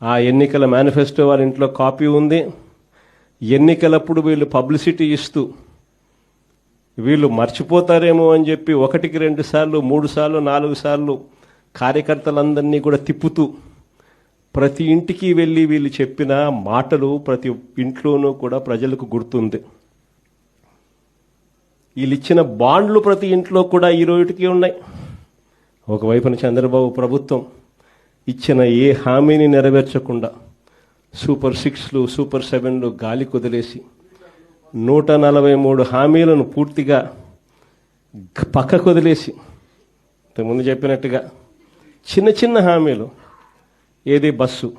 ఆ ఎన్నికల మేనిఫెస్టో వాళ్ళ ఇంట్లో కాపీ ఉంది. ఎన్నికలప్పుడు వీళ్ళు పబ్లిసిటీ ఇస్తూ వీళ్ళు మర్చిపోతారేమో అని చెప్పి 1, 2 సార్లు 3 సార్లు 4 సార్లు కార్యకర్తలందరినీ కూడా తిప్పుతూ ప్రతి ఇంటికి వెళ్ళి వీళ్ళు చెప్పిన మాటలు ప్రతి ఇంట్లోనూ కూడా ప్రజలకు గుర్తుంది. వీళ్ళు ఇచ్చిన బాండ్లు ప్రతి ఇంట్లో కూడా ఈ రోజుకి ఉన్నాయి. ఒకవైపున చంద్రబాబు ప్రభుత్వం ఇచ్చిన ఏ హామీని నెరవేర్చకుండా సూపర్ 6లు సూపర్ 7లు గాలి కుదిలేసి 143 హామీలను పూర్తిగా పక్కకు వదిలేసి ముందు చెప్పినట్టుగా చిన్న చిన్న హామీలు, ఏది బస్సు,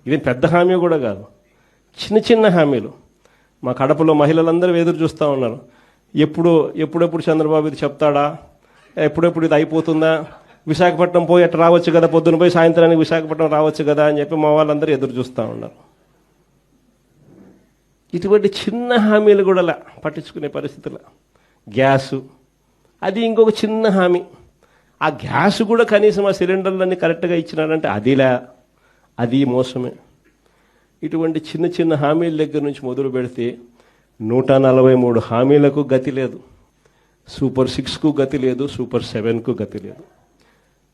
ఇది పెద్ద హామీ కూడా కాదు, చిన్న చిన్న హామీలు. మా కడపలో మహిళలందరూ ఎదురు చూస్తూ ఉన్నారు. ఎప్పుడెప్పుడు చంద్రబాబు ఇది చెప్తాడా, ఎప్పుడెప్పుడు ఇది అయిపోతుందా, విశాఖపట్నం పోయి అట్లా రావచ్చు కదా, పొద్దున పోయి సాయంత్రానికి విశాఖపట్నం రావచ్చు కదా అని చెప్పి మా వాళ్ళందరూ ఎదురు చూస్తూ ఉన్నారు. ఇటువంటి చిన్న హామీలు కూడా పట్టించుకునే పరిస్థితులు. గ్యాసు, అది ఇంకొక చిన్న హామీ. ఆ గ్యాస్ కూడా కనీసం ఆ సిలిండర్లన్నీ కరెక్ట్గా ఇచ్చినారంటే అది మోసమే. ఇటువంటి చిన్న చిన్న హామీల దగ్గర నుంచి మొదలు పెడితే 143 హామీలకు గతి లేదు, సూపర్ 6కు గతి లేదు, సూపర్ 7కు గతి లేదు.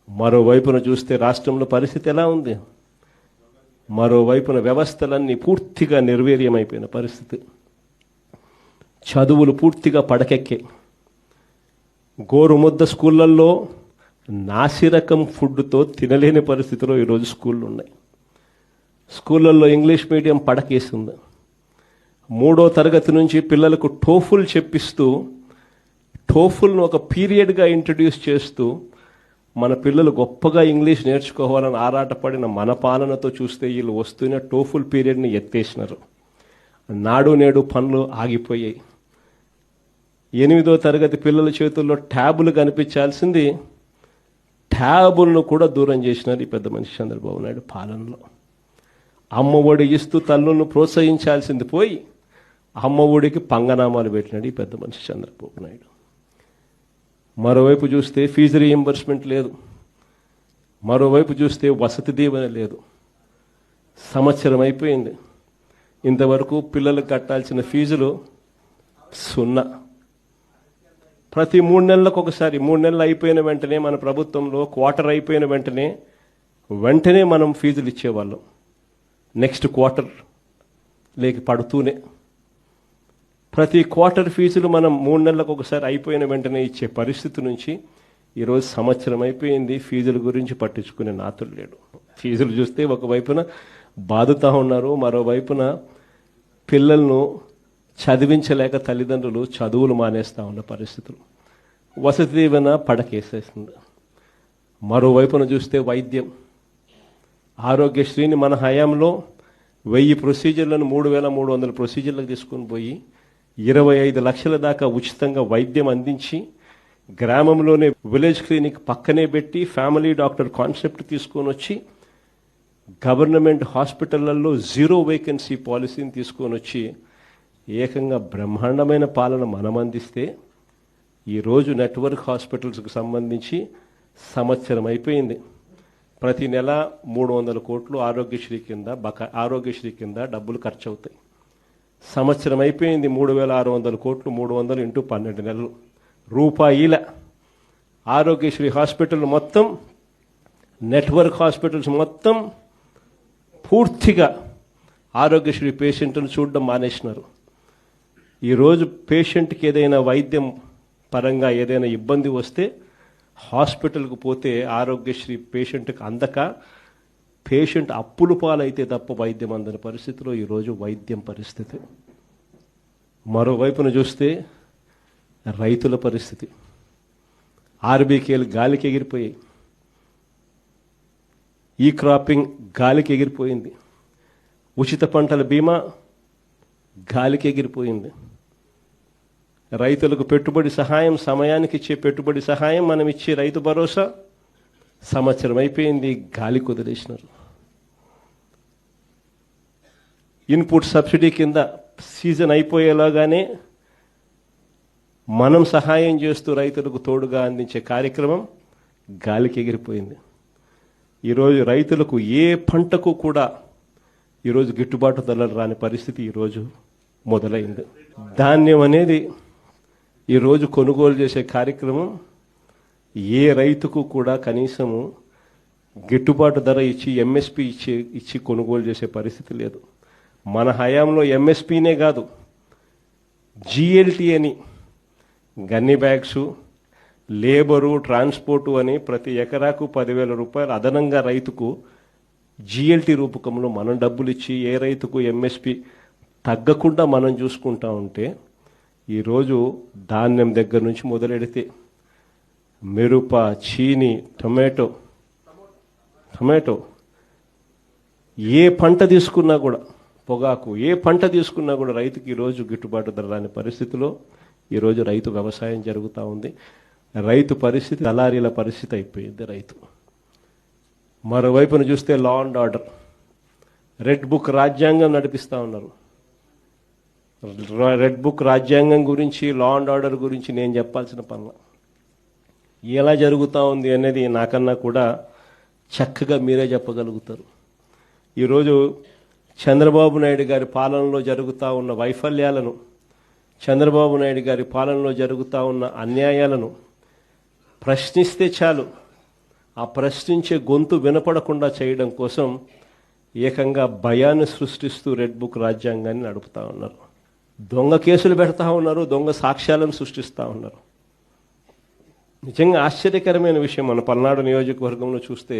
మరోవైపున చూస్తే రాష్ట్రంలో పరిస్థితి ఎలా ఉంది? మరోవైపున వ్యవస్థలన్నీ పూర్తిగా నిర్వీర్యమైపోయిన పరిస్థితి. చదువులు పూర్తిగా పడకెక్కే. గోరుముద్ద స్కూళ్ళల్లో నాసిరకం ఫుడ్తో తినలేని పరిస్థితిలో ఈరోజు స్కూళ్ళు ఉన్నాయి. స్కూళ్ళల్లో ఇంగ్లీష్ మీడియం పడకేసింది. 3వ తరగతి నుంచి పిల్లలకు టోఫుల్ చెప్పిస్తూ టోఫుల్ను ఒక పీరియడ్గా ఇంట్రడ్యూస్ చేస్తూ మన పిల్లలు గొప్పగా ఇంగ్లీష్ నేర్చుకోవాలని ఆరాటపడిన మన పాలనతో చూస్తే వీళ్ళు వస్తున్న టోఫుల్ పీరియడ్ని ఎత్తేసినారు. నాడు నేడు పనులు ఆగిపోయాయి. 8వ తరగతి పిల్లల చేతుల్లో ట్యాబులు కనిపించాల్సింది ట్యాబులను కూడా దూరం చేసినారు ఈ పెద్ద మనిషి చంద్రబాబు నాయుడు పాలనలో. అమ్మఒడి ఇస్తూ తల్లులను ప్రోత్సహించాల్సింది పోయి అమ్మఒడికి పంగనామాలు పెట్టినాడు ఈ పెద్ద మనిషి చంద్రబాబు నాయుడు. మరోవైపు చూస్తే ఫీజు రీయింబర్స్మెంట్ లేదు, మరోవైపు చూస్తే వసతి దీవెన లేదు. సంవత్సరం అయిపోయింది, ఇంతవరకు పిల్లలకు కట్టాల్సిన ఫీజులు 0. ప్రతి 3 నెలలకు ఒకసారి, 3 నెలలు అయిపోయిన వెంటనే మన ప్రభుత్వంలో క్వార్టర్ అయిపోయిన వెంటనే మనం ఫీజులు ఇచ్చేవాళ్ళం. నెక్స్ట్ క్వార్టర్ లేక పడుతూనే ప్రతి క్వార్టర్ ఫీజులు మనం 3 నెలలకు ఒకసారి అయిపోయిన వెంటనే ఇచ్చే పరిస్థితి నుంచి ఈరోజు సంవత్సరం అయిపోయింది, ఫీజుల గురించి పట్టించుకునే నాతులు లేడు. ఫీజులు చూస్తే ఒకవైపున బాదుతూ ఉన్నారు, మరోవైపున పిల్లలను చదివించలేక తల్లిదండ్రులు చదువులు మానేస్తూ ఉన్న పరిస్థితులు. వసతి దీవెన పడకేసేస్తుంది. మరోవైపున చూస్తే వైద్యం, ఆరోగ్యశ్రీని మన హయాంలో 1000 ప్రొసీజర్లను 3300 ప్రొసీజర్లకు తీసుకొని పోయి 25 లక్షల దాకా ఉచితంగా వైద్యం అందించి గ్రామంలోనే విలేజ్ క్లినిక్ పక్కనే పెట్టి ఫ్యామిలీ డాక్టర్ కాన్సెప్ట్ తీసుకొని వచ్చి గవర్నమెంట్ హాస్పిటళ్లలో 0 వేకెన్సీ పాలసీని తీసుకొని వచ్చి ఏకంగా బ్రహ్మాండమైన పాలన మనం అందిస్తే ఈరోజు నెట్వర్క్ హాస్పిటల్స్కి సంబంధించి సంవత్సరం అయిపోయింది. ప్రతి నెల 300 కోట్లు ఆరోగ్యశ్రీ కింద డబ్బులు ఖర్చు అవుతాయి. సంవత్సరం అయిపోయింది, 3600 కోట్లు, 300 ఇంటూ 12 నెలలు రూపాయిల ఆరోగ్యశ్రీ హాస్పిటల్ మొత్తం, నెట్వర్క్ హాస్పిటల్స్ మొత్తం పూర్తిగా ఆరోగ్యశ్రీ పేషెంట్ను చూడడం మానేసినారు. ఈరోజు పేషెంట్కి ఏదైనా వైద్యం పరంగా ఏదైనా ఇబ్బంది వస్తే హాస్పిటల్కు పోతే ఆరోగ్యశ్రీ పేషెంట్కి అందక పేషెంట్ అప్పులు పాలైతే తప్ప వైద్యం అందని పరిస్థితిలో ఈరోజు వైద్యం పరిస్థితి. మరోవైపున చూస్తే రైతుల పరిస్థితి, ఆర్బీకేలు గాలికి ఎగిరిపోయాయి, ఈ క్రాపింగ్ గాలికి ఎగిరిపోయింది, ఉచిత పంటల బీమా గాలికి ఎగిరిపోయింది. రైతులకు పెట్టుబడి సహాయం, సమయానికి ఇచ్చే పెట్టుబడి సహాయం, మనం ఇచ్చే రైతు భరోసా సంవత్సరం అయిపోయింది, గాలి కుదిలేసినారు. ఇన్పుట్ సబ్సిడీ కింద సీజన్ అయిపోయేలాగానే మనం సహాయం చేస్తూ రైతులకు తోడుగా అందించే కార్యక్రమం గాలికి ఎగిరిపోయింది. ఈరోజు రైతులకు ఏ పంటకు కూడా ఈరోజు గిట్టుబాటు ధరలు రాని పరిస్థితి ఈరోజు మొదలైంది. ధాన్యం అనేది ఈరోజు కొనుగోలు చేసే కార్యక్రమం ఏ రైతుకు కూడా కనీసము గిట్టుబాటు ధర ఇచ్చి ఎంఎస్పి ఇచ్చి కొనుగోలు చేసే పరిస్థితి లేదు. మన హయాంలో ఎంఎస్పీనే కాదు, జిఎల్టీ అని గన్ని బ్యాగ్స్, లేబరు, ట్రాన్స్పోర్టు అని ప్రతి ఎకరాకు 10,000 రూపాయలు అదనంగా రైతుకు జిఎల్టీ రూపకంలో మనం డబ్బులు ఇచ్చి ఏ రైతుకు ఎంఎస్పి తగ్గకుండా మనం చూసుకుంటా ఉంటే ఈరోజు ధాన్యం దగ్గర నుంచి మొదలెడితే మిరప, చీని, టొమాటో ఏ పంట తీసుకున్నా కూడా, పొగాకు ఏ పంట తీసుకున్నా కూడా రైతుకి ఈరోజు గిట్టుబాటు ధర రాని పరిస్థితిలో ఈరోజు రైతు వ్యవసాయం జరుగుతూ ఉంది. రైతు పరిస్థితి దళారీల పరిస్థితి అయిపోయింది రైతు. మరోవైపున చూస్తే law and order, red book రాజ్యాంగం నడిపిస్తూ ఉన్నారు. రెడ్ బుక్ రాజ్యాంగం గురించి, లా అండ్ ఆర్డర్ గురించి నేను చెప్పాల్సిన పనుల ఎలా జరుగుతూ ఉంది అనేది నాకన్నా కూడా చక్కగా మీరే చెప్పగలుగుతారు. ఈరోజు చంద్రబాబు నాయుడు గారి పాలనలో జరుగుతూ ఉన్న వైఫల్యాలను, చంద్రబాబు నాయుడు గారి పాలనలో జరుగుతూ ఉన్న అన్యాయాలను ప్రశ్నిస్తే చాలు, ఆ ప్రశ్నించే గొంతు వినపడకుండా చేయడం కోసం ఏకంగా భయాన్ని సృష్టిస్తూ రెడ్ బుక్ రాజ్యాంగాన్ని నడుపుతూ ఉన్నారు. దొంగ కేసులు పెడతా ఉన్నారు, దొంగ సాక్ష్యాలను సృష్టిస్తూ ఉన్నారు. నిజంగా ఆశ్చర్యకరమైన విషయం. మన పల్నాడు నియోజకవర్గంలో చూస్తే,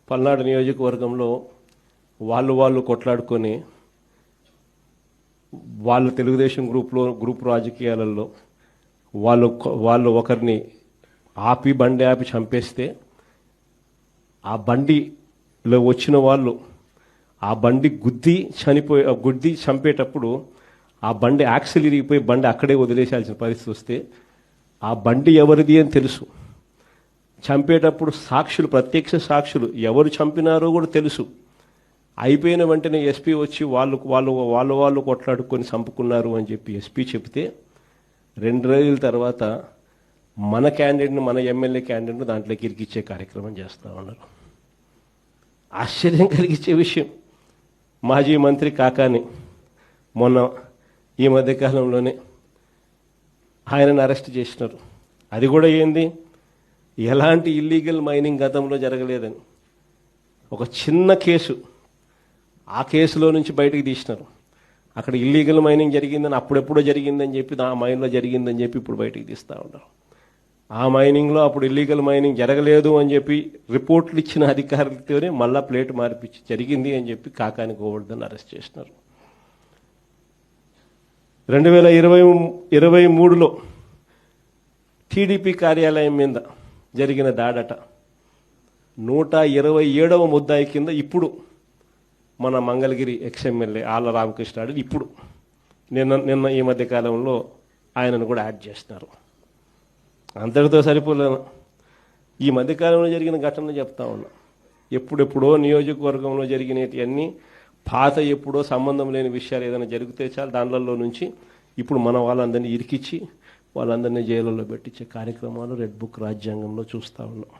పల్నాడు నియోజకవర్గంలో వాళ్ళు కొట్లాడుకొని వాళ్ళు తెలుగుదేశం గ్రూప్ రాజకీయాలలో వాళ్ళు ఒకరిని బండి ఆపి చంపేస్తే ఆ బండిలో వచ్చిన వాళ్ళు ఆ బండి గుద్ది చంపేటప్పుడు ఆ బండి యాక్సిల్ ఇరిగిపోయి బండి అక్కడే వదిలేసాల్సిన పరిస్థితి వస్తే ఆ బండి ఎవరిది అని తెలుసు. చంపేటప్పుడు సాక్షులు, ప్రత్యక్ష సాక్షులు ఎవరు చంపినారో కూడా తెలుసు. అయిపోయిన వెంటనే ఎస్పీ వచ్చి వాళ్ళు కొట్లాడుకొని చంపుకున్నారు అని చెప్పి ఎస్పీ చెప్తే 2 రోజుల తర్వాత మన క్యాండిడేట్ను, మన ఎమ్మెల్యే క్యాండిడేట్ను దాంట్లోకి ఇరికిచ్చే కార్యక్రమం చేస్తూ ఉన్నారు. ఆశ్చర్యం కలిగించే విషయం. మాజీ మంత్రి కాకాని మొన్న ఈ మధ్యకాలంలోనే ఆయనను అరెస్ట్ చేసినారు. అది కూడా ఏంది, ఎలాంటి ఇల్లీగల్ మైనింగ్ గతంలో జరగలేదని ఒక చిన్న కేసు, ఆ కేసులో నుంచి బయటకు తీసినారు. అక్కడ ఇల్లీగల్ మైనింగ్ జరిగిందని, అప్పుడెప్పుడో జరిగిందని చెప్పి, ఆ మైన్లో జరిగిందని చెప్పి ఇప్పుడు బయటకు తీస్తూ ఉన్నారు. ఆ మైనింగ్లో అప్పుడు ఇల్లీగల్ మైనింగ్ జరగలేదు అని చెప్పి రిపోర్ట్లు ఇచ్చిన అధికారులతోనే మళ్ళా ప్లేట్ మార్పిచ్చి జరిగింది అని చెప్పి కాకాని గోవర్ధన్ అరెస్ట్ చేసినారు. 2023లో టీడీపీ కార్యాలయం మీద జరిగిన దాడట 127వ ముద్దాయి కింద ఇప్పుడు మన మంగళగిరి ఎక్స్ఎమ్మెల్యే ఆళ్ల రామకృష్ణాడు ఇప్పుడు నిన్న ఈ మధ్య కాలంలో ఆయనను కూడా యాడ్ చేస్తున్నారు. అంతటితో సరిపోలేను. ఈ మధ్యకాలంలో జరిగిన ఘటనలు చెప్తా ఉన్నా. ఎప్పుడెప్పుడో నియోజకవర్గంలో జరిగినవన్నీ పాత ఎప్పుడో సంబంధం లేని విషయాలు ఏదైనా జరిగితే చాలు దానిలో నుంచి ఇప్పుడు మన వాళ్ళందరినీ ఇరికిచ్చి వాళ్ళందరినీ జైలులో పెట్టించే కార్యక్రమాలు రెడ్ బుక్ రాజ్యాంగంలో చూస్తూ ఉన్నాం.